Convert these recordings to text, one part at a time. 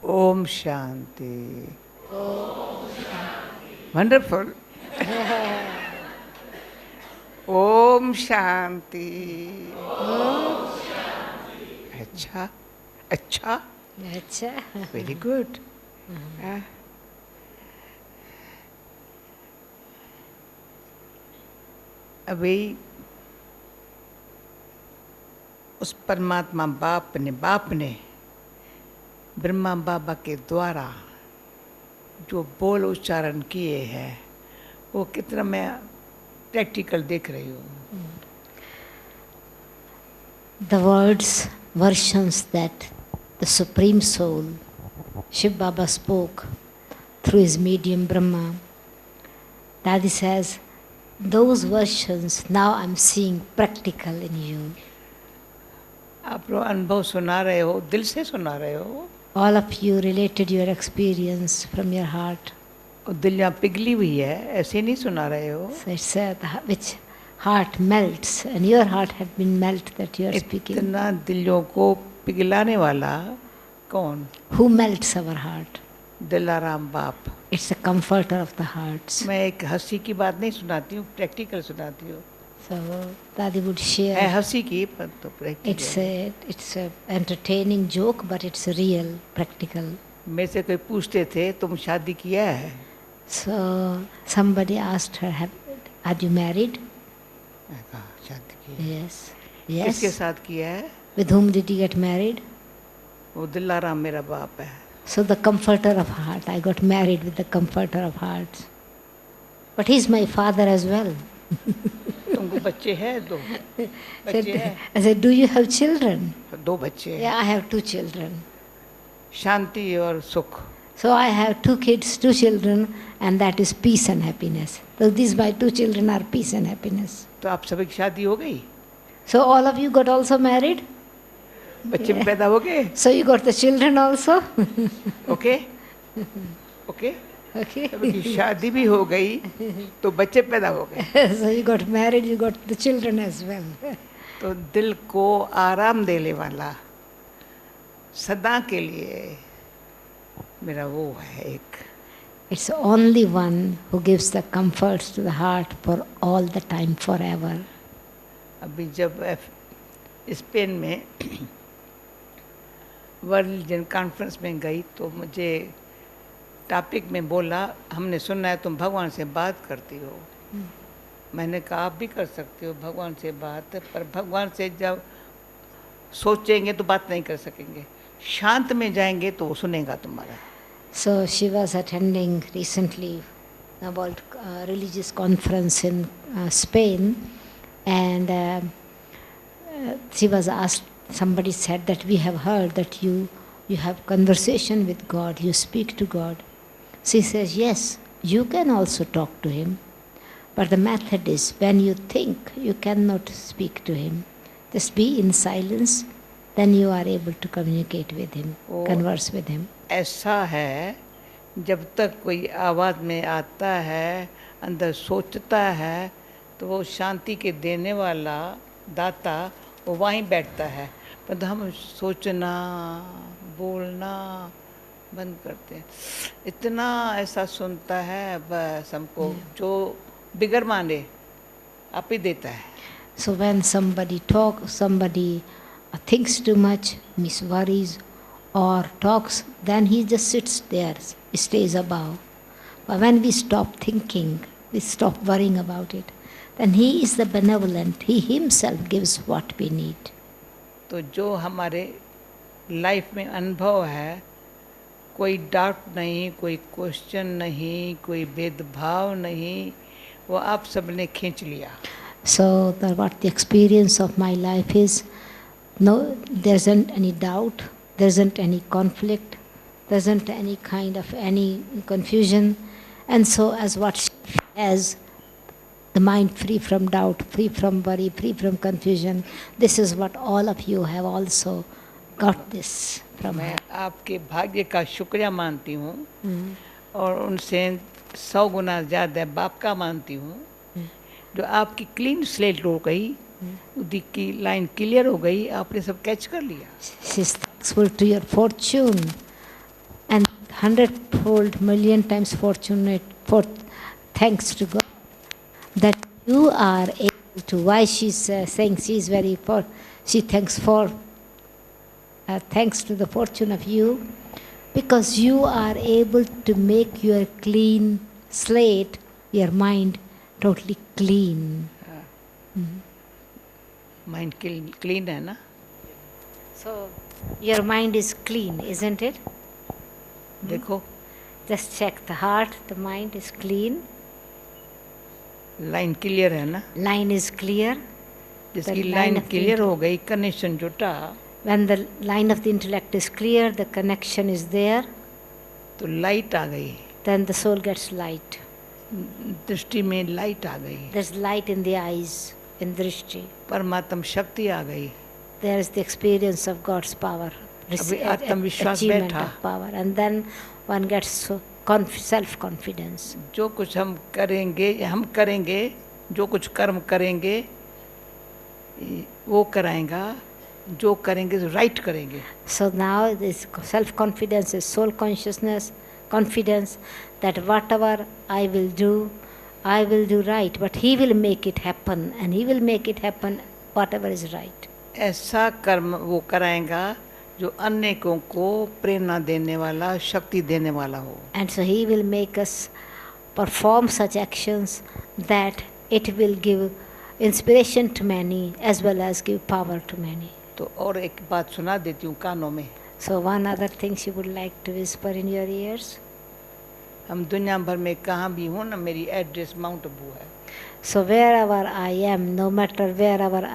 Om Shanti. Wonderful. Om Shanti. अच्छा अच्छा अच्छा। Very good. अभी उस परमात्मा बाप ने ब्रह्मा बाबा के द्वारा जो बोल उच्चारण किए हैं वो कितना मैं प्रैक्टिकल देख रही हूँ। The words, versions that the Supreme Soul, Shiv Baba spoke through his medium Brahma. Dadi says, those versions now I'm seeing practical in you. आप लोग अनुभव सुना रहे हो, दिल से सुना रहे हो। All of you related your experience from your heart. और दिल यहाँ पिघली हुई है, ऐसे नहीं सुना रहे हो। So it's which heart melts, and your heart had been melt that you are speaking. इतना दिलों को पिघलाने वाला कौन? Who melts our heart? Dilaram बाप। It's the comforter of the hearts. मैं एक हंसी की बात नहीं सुनाती हूँ, प्रैक्टिकल सुनाती हूँ। So Dadi would share. है हंसी की पर तो practical. It's a entertaining joke, but it's real, practical. मेरे से कोई पूछते थे तुम शादी किया है? So somebody asked her, "Are you married?" मैं कहा शादी की है। Yes. Yes. किसके साथ किया है? With whom did you get married? वो दिलाराम मेरा बाप है। So the comforter of heart. I got married with the comforter of hearts. But he's my father as well. तुमको बच्चे हैं? दो बच्चे हैं? I said, do you have children? दो बच्चे हैं। Yeah, I have 2 children. शांति और सुख। So I have 2 kids, 2 children, and that is peace and happiness. So these my 2 children are peace and happiness. तो आप सभी की शादी हो गई? So all of you got also married? बच्चे भी पैदा हो गए? So you got the children also? Okay okay. Okay. सभी की शादी भी हो गई तो बच्चे पैदा हो गए। So you got married, you got the children as well. तो दिल को आराम देने वाला सदा के लिए मेरा वो है एक। It's the only one who gives the comforts to the heart for all the time, forever. अभी जब स्पेन में वर्ल्ड रिलीजन कॉन्फ्रेंस में गई तो मुझे टॉपिक में बोला, हमने सुना है तुम भगवान से बात करती हो। मैंने कहा आप भी कर सकते हो भगवान से बात, पर भगवान से जब सोचेंगे तो बात नहीं कर सकेंगे, शांत में जाएंगे तो वो सुनेगा तुम्हारा। So she was attending recently a world religious conference in Spain, and she was asked, somebody said that we have heard that you have conversation with God, you speak to God. She says, yes, you can also talk to him, but the method is when you think you cannot speak to him, just be in silence, then you are able to communicate with him, converse with him. ऐसा है जब तक कोई आवाज़ में आता है, अंदर सोचता है, तो वो शांति के देने वाला दाता वो वहीं बैठता है, पर हम सोचना बोलना बंद करते हैं। इतना ऐसा सुनता है बस हमको जो बिगड़ माने आप ही देता है। So when somebody thinks too much, worries or talks, then he just sits there, stays above. But when we stop thinking, we stop worrying about it, then he is the benevolent, he himself gives what we need. तो जो हमारे life में अनुभव है, कोई doubt नहीं, कोई question नहीं, कोई भेदभाव नहीं, वो आप सबने खींच लिया। So what the experience of my life is, no, there isn't any doubt, there isn't any conflict, there isn't any kind of any confusion, and so as what she has, the mind free from doubt, free from worry, free from confusion, this is what all of you have also got this from her. मैं आपके भाग्य का शुक्रिया मानती हूँ और उनसे 100 गुना ज़्यादा बाप का मानती हूँ जो आपकी क्लीन स्लेट हो गई, उदी की लाइन क्लियर हो गई, आपने सब कैच कर लिया। She is thankful to your fortune 100-fold, million times fortunate for thanks to God that you are able to. Why she's saying she's very for, she thanks for thanks to the fortune of you, because you are able to make your clean slate, your mind totally clean. Mind clean है ना. So your mind is clean, isn't it? देखो Just check the heart, the mind is clean, line clear है ना. line is clear. जिसकी line line of the clear हो गई, connection जुटा, When the line of the intellect is clear, the connection is there, तो light आ गई. then the soul gets light. दृष्टि में लाइट आ गई. There's light in the eyes, in drishti. परमात्म शक्ति आ गई. There is the experience of God's power, अभी आत्मविश्वास achievement बैठा. of power, and then one gets so self-confidence. जो कुछ हम करेंगे, जो कुछ कर्म करेंगे वो कराएगा, जो करेंगे राइट करेंगे. So now this self-confidence is soul consciousness, confidence that whatever I will do right, but He will make it happen, and He will make it happen whatever is right. ऐसा कर्म वो कराएगा जो अनेकों को प्रेरणा देने वाला, शक्ति देने वाला हो. And so He will make us perform such actions that it will give inspiration to many as well as give power to many. तो और एक बात सुना देती हूँ कानों में. So one other thing she would like to whisper in your ears. हम दुनिया भर में कहाँ भी हूँ ना, मेरी एड्रेस माउंट आबू है. So wherever I am, no matter wherever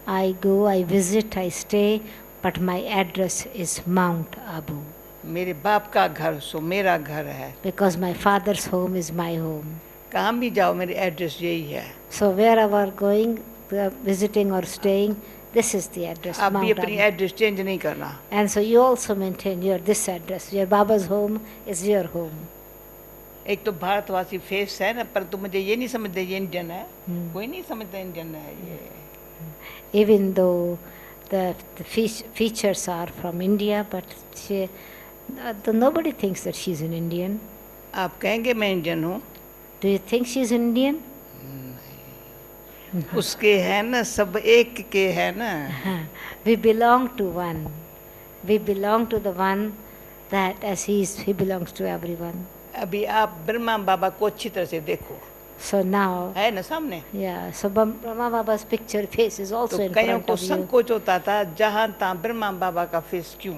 I go, I visit, I stay, but my address is Mount Abu. मेरे बाप का घर सो मेरा घर है. Because my father's home is my home. कहाँ भी जाओ मेरी एड्रेस यही है. So wherever going, visiting or staying, this is the address. आप भी Mount अपनी Abu. एड्रेस चेंज नहीं करना. And so you also maintain this address. Your Baba's home is your home. एक तो भारतवासी फेस है ना, पर तुम मुझे ये नहीं समझते ये इंडियन है. कोई नहीं समझता इंडियन है ये. Even though the features are from India, but nobody thinks that she's an Indian. आप कहेंगे मैं इंडियन हूँ. Do you think she's Indian? उसके है ना, सब एक के है ना. We belong to one. We belong to the one that as he belongs to everyone. अभी आप ब्रह्मा बाबा को अच्छी तरह से देखो. So now, है ना सामने. yeah, so Brahma Baba's picture face is also तो in कईयों front को of you. संकोच होता था जहाँ तहाँ ब्रह्मा बाबा का फेस क्यों.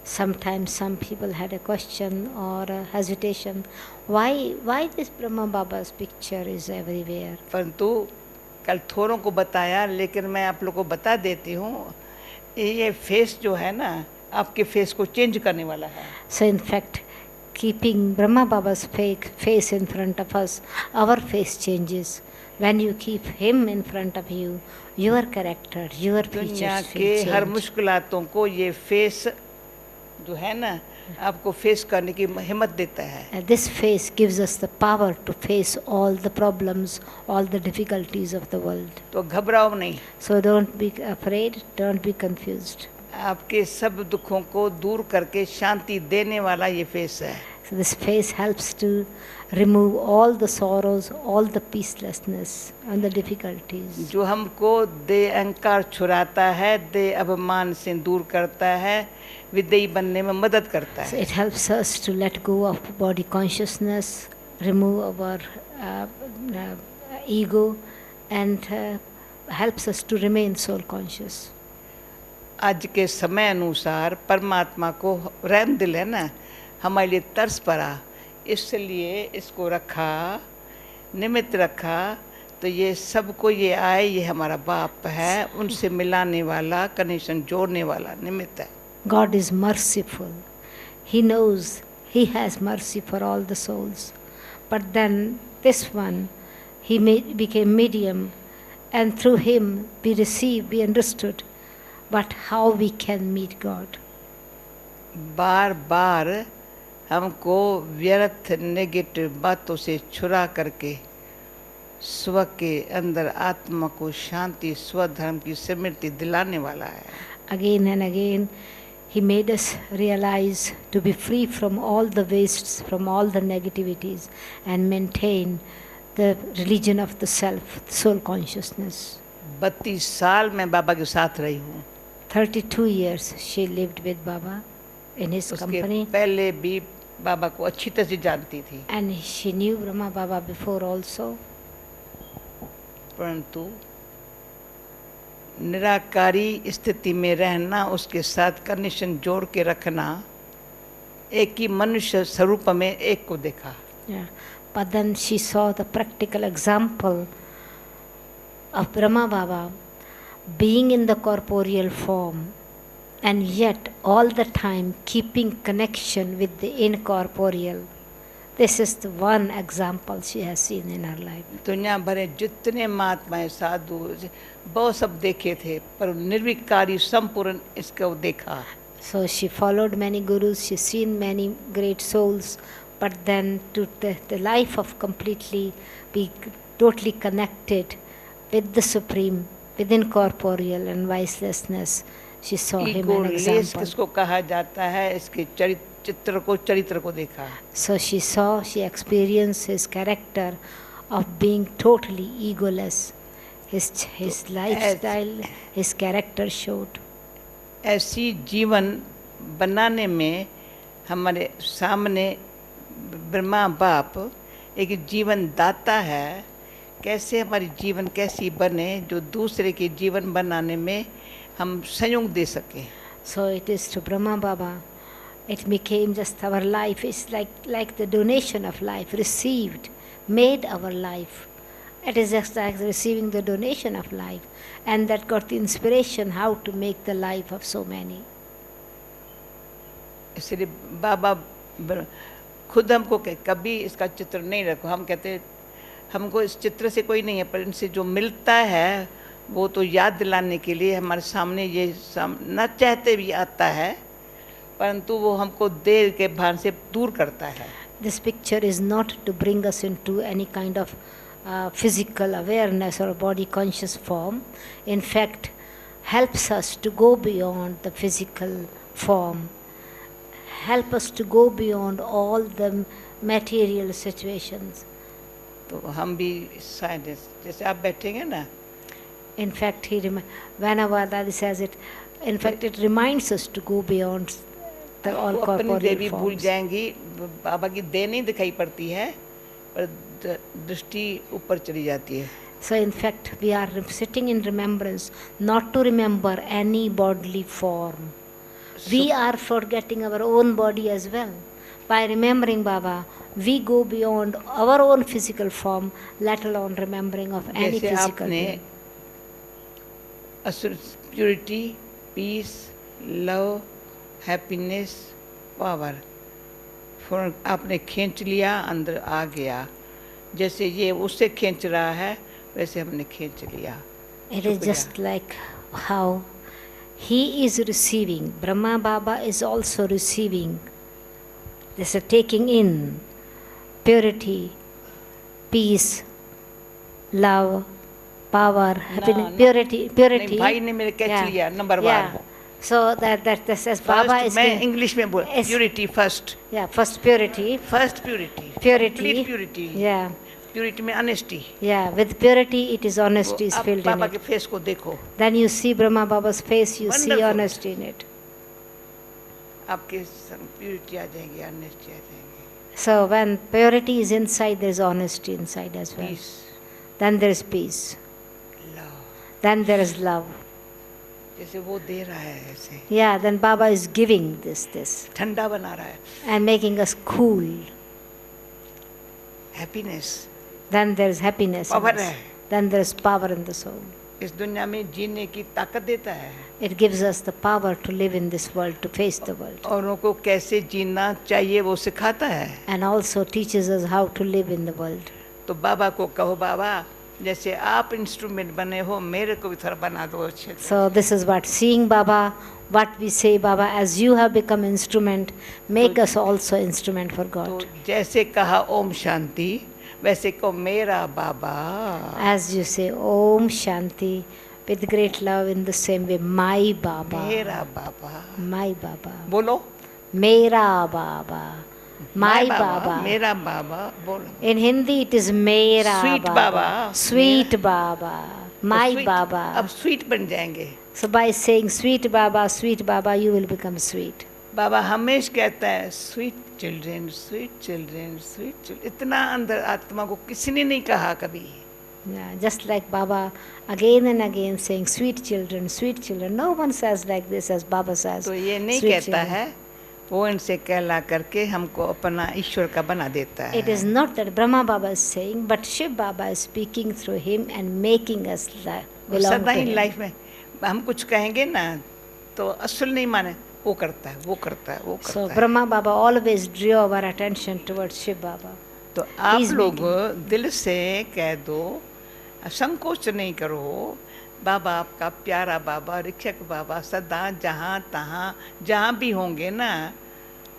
Sometimes some people had a question or a hesitation. Why this Brahma Baba's picture is everywhere? परंतु कल थोरों को बताया, लेकिन मैं आप लोगों को बता देती हूँ, ये फेस जो है ना आपके फेस को चेंज करने वाला है. So in fact, keeping Brahma Baba's face in front of us, our face changes. When you keep him in front of you, your character, your दुनिया features के will हर change. मुश्किलातों को ये face जो है ना आपको फेस करने की हिम्मत देता है. And this face gives us the power to face all the problems, all the difficulties of the world. तो घबराओ नहीं. So don't be afraid, don't be confused. आपके सब दुखों को दूर करके शांति देने वाला ये फेस है. So this face helps to remove all the sorrows, all the peacelessness and the difficulties. जो हमको दे अहंकार छुड़ाता है, दे अभिमान से दूर करता है, विदेही बनने में मदद करता So है. it helps us to let go of body consciousness, remove our ego, and helps us to remain soul conscious. आज के समय अनुसार परमात्मा को रहम दिल है ना, हमारे लिए तरस पड़ा, इसलिए इसको रखा, निमित्त रखा. तो ये सबको ये आए, ये हमारा बाप है, उनसे मिलाने वाला, कनेक्शन जोड़ने वाला निमित्त है. God is merciful. He knows He has mercy for all the souls. But then this one, He became medium, and through Him we receive, we understood. But how we can meet God? बार बार हमको व्यर्थ negative बातों से छुड़ा करके स्व के अंदर आत्मा को शांति, स्वधर्म की स्मृति दिलाने वाला है. Again and again, He made us realize to be free from all the wastes, from all the negativities, and maintain the religion of the self, soul consciousness. 32 साल मैं बाबा के साथ रही हूँ. 32 years she lived with Baba in his उसके company. पहले भी बाबा को अच्छी तरह से जानती थी. And she knew Brahma Baba before also. परंतु निराकारी स्थिति में रहना, उसके साथ कंडीशन जोड़ के रखना, एक ही मनुष्य स्वरूप में एक को देखा. Yeah. But then she saw the practical example of Brahma Baba being in the corporeal form and yet all the time keeping connection with the incorporeal. This is the one example she has seen in her life. दुनिया भरे जितने महात्माएं साधु बहुत सब देखे थे, पर निर्विकारी संपूर्ण इसको देखा. So she followed many gurus, she's seen many great souls, but then to the life of completely be totally connected with the Supreme, with incorporeal and vicelessness, she saw him an example. किसको कहा जाता है, इसके चरित्र को देखा. So she saw, she experienced his character of being totally egoless. His lifestyle, his character showed. ऐसी जीवन बनाने में हमारे सामने ब्रह्मा बाप एक जीवन दाता है. कैसे हमारी जीवन कैसी बने जो दूसरे के जीवन बनाने में हम सहयोग दे सकें. So it is to Brahma Baba. It became just our life. It's like the donation of life received, made our life. It is just like receiving the donation of life, and that got the inspiration how to make the life of so many. इसलिए बाबा खुद हमको कभी इसका चित्र नहीं रखो. हम कहते हमको इस चित्र से कोई नहीं है, पर इनसे जो मिलता है वो तो याद दिलाने के लिए हमारे सामने ये न चाहते भी आता है, परंतु वो हमको देर के भान से दूर करता है. This picture is not to bring us into any kind of physical awareness or body conscious form. In fact, helps us to go beyond the physical form, help us to go beyond all the material situations. तो हम भी scientist जैसे आप बैठेंगे ना. In fact, whenever Dadi says it, in fact, it reminds us to go beyond the all corporeal देवी भूल forms. जाएंगी, बाबा की देह नहीं दिखाई पड़ती है, पर दृष्टि ऊपर चली जाती है. So in fact, we are sitting in remembrance, not to remember any bodily form. We are forgetting our own body as well. By remembering Baba, we go beyond our own physical form, let alone remembering of any जैसे physical आपने being. Purity, peace, love, happiness, power आपने खींच लिया, अंदर आ गया. जैसे ये उससे खींच रहा है, वैसे हमने खींच लिया. It is just like how he is receiving, Brahma Baba is also receiving. This is taking in purity, peace, love, power, happiness, purity. नहीं, भाई ने मेरे कैच लिया number one. So that this is Baba is मैं English में बोल purity first. Yeah, first purity. First purity. Purity. Complete purity. Yeah. Purity में honesty. Yeah, with purity it is honesty is filled in Baba के it. Face को देखो. Then you see Brahma Baba's face, you see Wonderful. honesty in it. आपके purity आ जाएगी, honesty आ जाएगी. So when purity is inside, there is honesty inside as well. Peace, Then there is peace. Love. Then there is love. जैसे वो दे रहा है ऐसे. Yeah, then Baba is giving this, ठंडा बना रहा है. and making us cool. Happiness. Then there is happiness. in Power us. है. Then there is power in the soul. इस दुनिया में जीने की ताकत देता है. It gives us the power to live in this world, to face the world. औरों को कैसे जीना चाहिए वो सिखाता है. And also teaches us how to live in the world. तो बाबा को कहो, बाबा जैसे आप इंस्ट्रूमेंट बने हो, मेरे को भी थोड़ा बना दो अच्छे से. So this is what seeing Baba, what we say, Baba, as you have become instrument, make us also instrument for तो God. जैसे कहा ओम शांति, वैसे को मेरा बाबा. As you say Om Shanti, with great love in the same way. My Baba. मेरा बाबा. My Baba. बोलो. Mera Baba. My Baba. मेरा बाबा. बोलो. In Hindi it is Mera Sweet Baba. Sweet Baba. My sweet, Baba. अब sweet बन जाएंगे. So by saying Sweet Baba, you will become sweet. बाबा हमेशा कहता है sweet children, sweet children, sweet children. इतना अंदर आत्मा को किसी ने नहीं कहा कभी. Yeah, just like Baba again and again saying sweet children, sweet children. No one says like this as Baba says. तो ये नहीं sweet कहता children. है, वो इनसे कहला करके हमको अपना ईश्वर का बना देता है. It is not that Brahma Baba is saying, but Shiv Baba is speaking through him and making us belong सदा to ही him. लाइफ में हम कुछ कहेंगे ना तो असल नहीं माने, वो करता है, वो करता है, वो करता So है. Brahma Baba always drew our attention towards Shiv Baba. तो आप He's लोग दिल से कह दो, संकोच नहीं करो. बाबा आपका प्यारा बाबा, रिक्षक बाबा सदा जहाँ तहाँ जहाँ भी होंगे ना,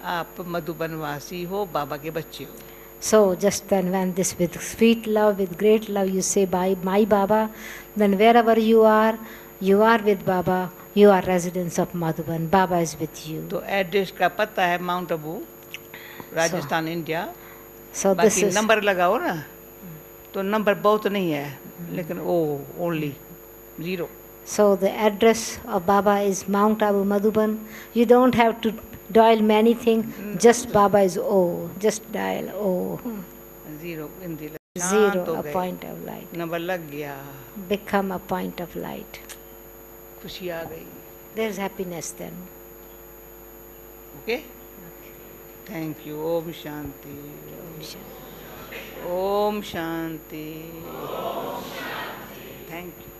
आप मधुबनवासी हो, बाबा के बच्चे हो. So just then when this with sweet love, with great love you say by my Baba, then wherever you are with Baba, you are residents of Madhuban. Baba is with you. तो address का पता है mount Abu, Rajasthan, India. So this बाकी is number लगाओ ना, तो number बहुत नहीं है, लेकिन ओ only 0. so the address of Baba is Mount Abu Madhuban. You don't have to dial many things, just Baba is O. Just dial O. 0 Hindi Zero, a point of light. Number लग गया, Become a point of light. खुशी आ गई. There is happiness then. Okay, thank you. Om Shanti. Sure. Om Shanti. Thank you.